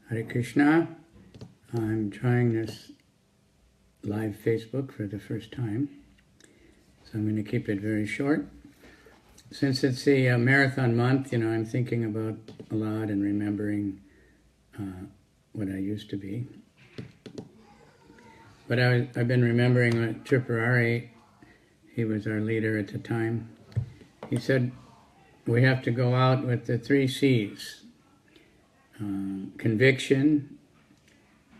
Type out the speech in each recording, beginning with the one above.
Hare Krishna. I'm trying this live Facebook for the first time, so I'm going to keep it very short. Since it's a marathon month, I'm thinking about a lot and remembering what I used to be. But I've been remembering Tripurari. He was our leader at the time. He said we have to go out with the 3 C's. Conviction,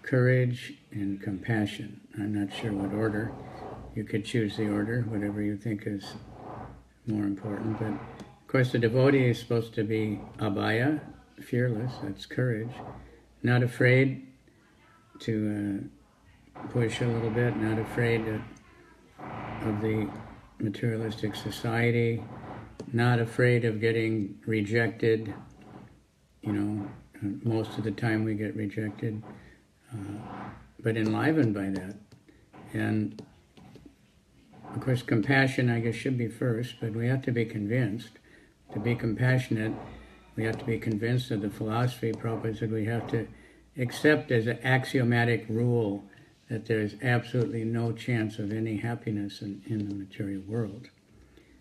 courage, and compassion. I'm not sure what order. You could choose the order, whatever you think is more important. But of course the devotee is supposed to be abhaya, fearless, that's courage. Not afraid to push a little bit, not afraid of the materialistic society, not afraid of getting rejected. Most of the time we get rejected, but enlivened by that. And of course compassion, I guess, should be first, but we have to be convinced. To be compassionate, we have to be convinced of the philosophy. Prabhupada said we have to accept as an axiomatic rule that there's absolutely no chance of any happiness in the material world.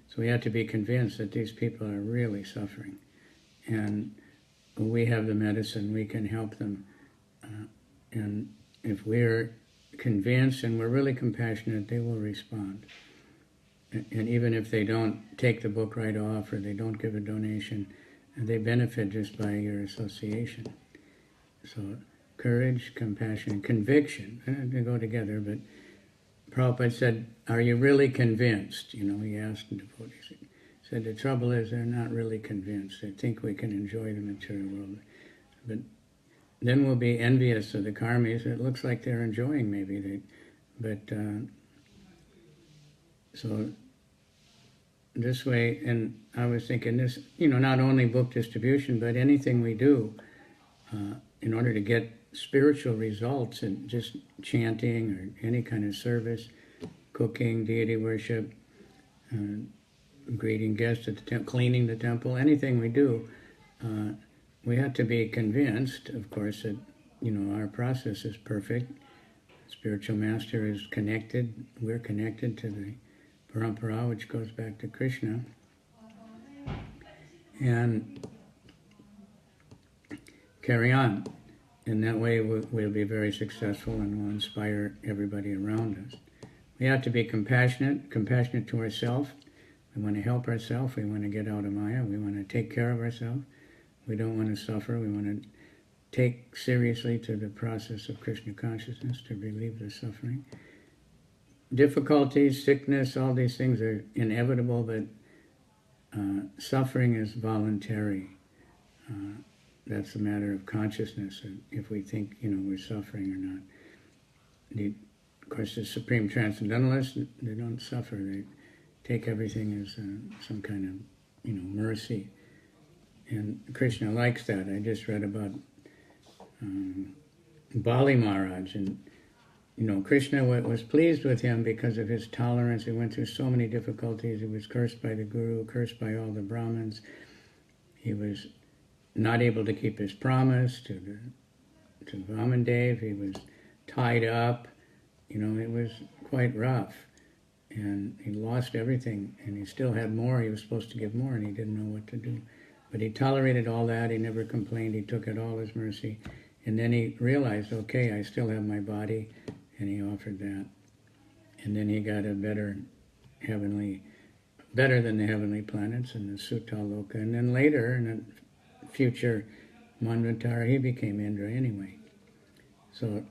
So we have to be convinced that these people are really suffering. And we have the medicine, we can help them. And if we're convinced and we're really compassionate, they will respond. And even if they don't take the book right off or they don't give a donation, they benefit just by your association. So courage, compassion, conviction, they go together. But Prabhupada said, are you really convinced? He asked the devotees. He said, the trouble is they're not really convinced. They think we can enjoy the material world. But then we'll be envious of the karmis. It looks like they're enjoying maybe. So this way, and I was thinking this, not only book distribution, but anything we do in order to get spiritual results and just chanting or any kind of service, cooking, deity worship, greeting guests at the temple, cleaning the temple, anything we do, we have to be convinced, of course, that our process is perfect. Spiritual master is connected. We're connected to the parampara, which goes back to Krishna. And carry on. In that way, we'll be very successful and we'll inspire everybody around us. We have to be compassionate to ourselves. We want to help ourselves. We want to get out of Maya. We want to take care of ourselves. We don't want to suffer. We want to take seriously to the process of Krishna consciousness to relieve the suffering. Difficulties, sickness, all these things are inevitable, but suffering is voluntary. That's a matter of consciousness, if we think, we're suffering or not. Of course, the Supreme Transcendentalists, they don't suffer. They take everything as some kind of, mercy. And Krishna likes that. I just read about Bali Maharaj, and Krishna was pleased with him because of his tolerance. He went through so many difficulties. He was cursed by the Guru, cursed by all the Brahmins. He was not able to keep his promise to Vamandev. He was tied up. It was quite rough. And he lost everything, and he still had more. He was supposed to give more, and he didn't know what to do. But he tolerated all that. He never complained. He took it all as mercy. And then he realized, okay, I still have my body, and he offered that. And then he got a better than the heavenly planets in the Sutaloka. And then later, in a future Manvantara, he became Indra anyway. So